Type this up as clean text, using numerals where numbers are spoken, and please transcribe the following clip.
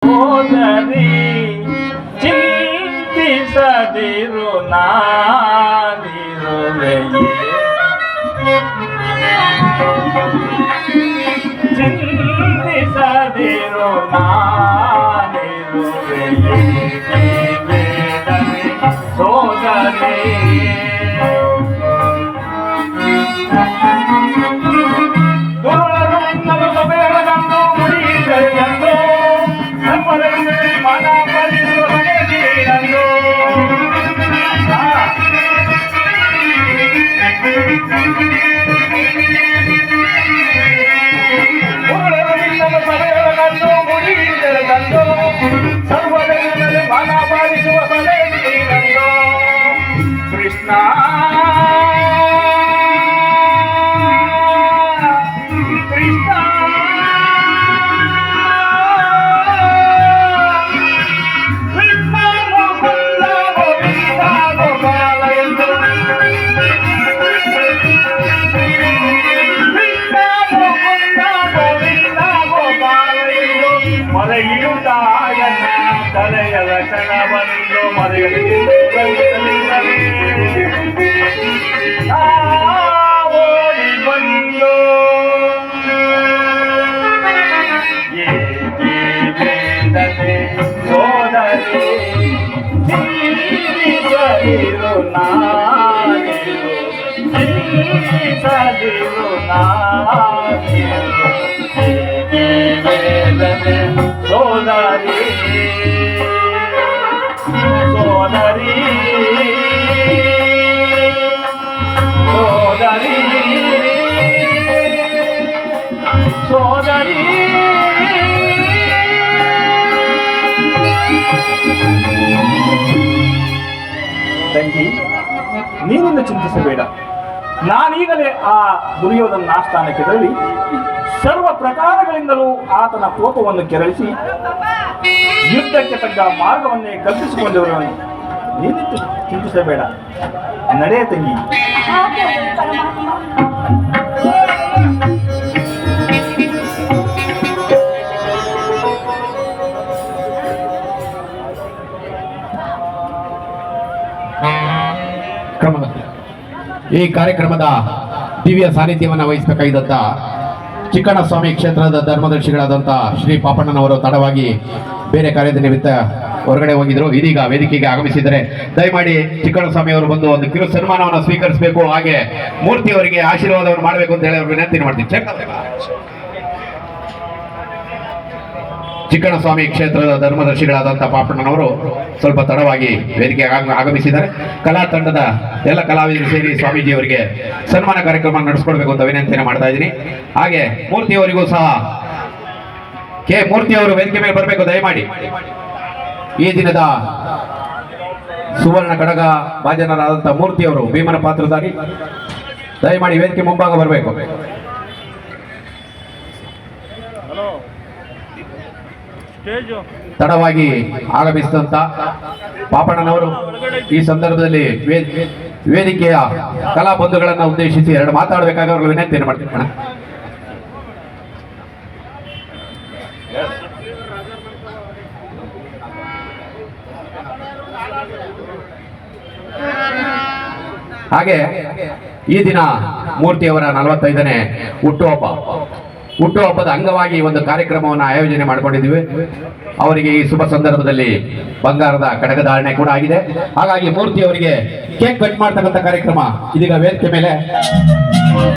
ಹೋದರಿ ಚಿಂತಿಸದಿರು ನಾನಿರುವೆಯೇ ಚಿಂತಿಸದಿರು ನಾನಿರುವೆಯೇ ಬೇಡನೆ ಸೋದರಿ ಕೃಷ್ಣ ಕೃಷ್ಣ ಕೃಷ್ಣ ಗೋವಿಂದ ಗೋವಿಂದ ಗೋಪಾಲ ಎಂದು ಕೃಷ್ಣ ಗೋವಿಂದ ಗೋವಿಂದ ಗೋಪಾಲ ಎಂದು ಮರೆಯುತ್ತಾಯನ ತಲೆಯಲ ಕಣವನ್ನು ಮರೆಯಲಿದೆ ಓಡಿ ಬಂದು ವೇದನೆ ಸೋದರಿ ಜೀವಿಸದಿರು ನಾನಿರು ಜೀವಿಸದಿರು ನಾನಿರು ವೇದನೆ ಸೋದರಿ ಸೋದರಿ ಸೋದರಿ ಸೋದರಿ ತಂಗಿ, ನೀನಿನ್ನು ಚಿಂತಿಸಬೇಡ. ನಾನೀಗಲೇ ಆ ದುರ್ಯೋಧನ ಆಸ್ಥಾನಕ್ಕೆ ತೆರಳಿ ಸರ್ವ ಪ್ರಕಾರಗಳಿಂದಲೂ ಆತನ ಕೋಪವನ್ನು ಕೆರಳಿಸಿ ಯುದ್ಧಕ್ಕೆ ತಗ್ಗ ಮಾರ್ಗವನ್ನೇ ಕಲ್ಪಿಸಿಕೊಂಡವರನ್ನು ನೀನಿತ್ತು ಚಿಂತಿಸಬೇಡ. ನಡೆ ತಂಗಿ. ಈ ಕಾರ್ಯಕ್ರಮದ ದಿವ್ಯ ಸಾನ್ನಿಧ್ಯವನ್ನು ವಹಿಸಬೇಕಾಗಿದ್ದಂಥ ಚಿಕ್ಕಣ್ಣಸ್ವಾಮಿ ಕ್ಷೇತ್ರದ ಧರ್ಮದರ್ಶಿಗಳಾದಂಥ ಶ್ರೀ ಪಾಪಣ್ಣನವರು ತಡವಾಗಿ ಬೇರೆ ಕಾರ್ಯದ ನಿಮಿತ್ತ ಹೊರಗಡೆ ಹೋಗಿದ್ರು. ಇದೀಗ ವೇದಿಕೆಗೆ ಆಗಮಿಸಿದರೆ ದಯಮಾಡಿ ಚಿಕ್ಕಣ್ಣಸ್ವಾಮಿ ಅವರು ಬಂದು ಒಂದು ಕಿರು ಸನ್ಮಾನವನ್ನು ಸ್ವೀಕರಿಸಬೇಕು, ಹಾಗೆ ಮೂರ್ತಿಯವರಿಗೆ ಆಶೀರ್ವಾದವನ್ನು ಮಾಡಬೇಕು ಅಂತ ಹೇಳಿ ಅವ್ರಿಗೆ ವಿನಂತಿ ಮಾಡ್ತೀನಿ. ಚಿಕ್ಕಣ್ಣಸ್ವಾಮಿ ಕ್ಷೇತ್ರದ ಧರ್ಮದರ್ಶಿಗಳಾದಂಥ ಪಾಪಣ್ಣನವರು ಸ್ವಲ್ಪ ತಡವಾಗಿ ವೇದಿಕೆಗೆ ಆಗಮಿಸಿದ್ದಾರೆ. ಕಲಾ ತಂಡದ ಎಲ್ಲ ಕಲಾವಿದರು ಸೇರಿ ಸ್ವಾಮೀಜಿಯವರಿಗೆ ಸನ್ಮಾನ ಕಾರ್ಯಕ್ರಮ ನಡೆಸ್ಕೊಡ್ಬೇಕು ಅಂತ ವಿನಂತಿಯನ್ನು ಮಾಡ್ತಾ ಇದ್ದೀನಿ. ಹಾಗೆ ಮೂರ್ತಿಯವರಿಗೂ ಸಹ ಮೂರ್ತಿಯವರು ವೇದಿಕೆ ಮೇಲೆ ಬರಬೇಕು ದಯಮಾಡಿ. ಈ ದಿನದ ಸುವರ್ಣ ಕಡಗ ಭಾಜನರಾದಂಥ ಮೂರ್ತಿಯವರು ಭೀಮನ ಪಾತ್ರಧಾರಿ ದಯಮಾಡಿ ವೇದಿಕೆ ಮುಂಭಾಗ ಬರಬೇಕು. ತಡವಾಗಿ ಆಗಮಿಸಿದಂತ ಪಾಪಣ್ಣನವರು ಈ ಸಂದರ್ಭದಲ್ಲಿ ವೇದಿಕೆಯ ಕಲಾ ಬಂಧುಗಳನ್ನು ಉದ್ದೇಶಿಸಿ ಎರಡು ಮಾತಾಡಬೇಕಾಗಿ ಅವ್ರಿಗೆ ವಿನಂತಿಯನ್ನು ಮಾಡ್ತೀನಿ. ಹಾಗೆ ಈ ದಿನ ಮೂರ್ತಿಯವರ 45ನೇ ಹುಟ್ಟುಹಬ್ಬದ ಅಂಗವಾಗಿ ಒಂದು ಕಾರ್ಯಕ್ರಮವನ್ನು ಆಯೋಜನೆ ಮಾಡಿಕೊಂಡಿದ್ದೀವಿ. ಅವರಿಗೆ ಈ ಶುಭ ಸಂದರ್ಭದಲ್ಲಿ ಬಂಗಾರದ ಕಡಗಧಾರಣೆ ಕೂಡ ಆಗಿದೆ. ಹಾಗಾಗಿ ಮೂರ್ತಿಯವರಿಗೆ ಕೇಕ್ ಕಟ್ ಮಾಡ್ತಕ್ಕಂಥ ಕಾರ್ಯಕ್ರಮ ಇದೀಗ ವೇದಿಕೆ ಮೇಲೆ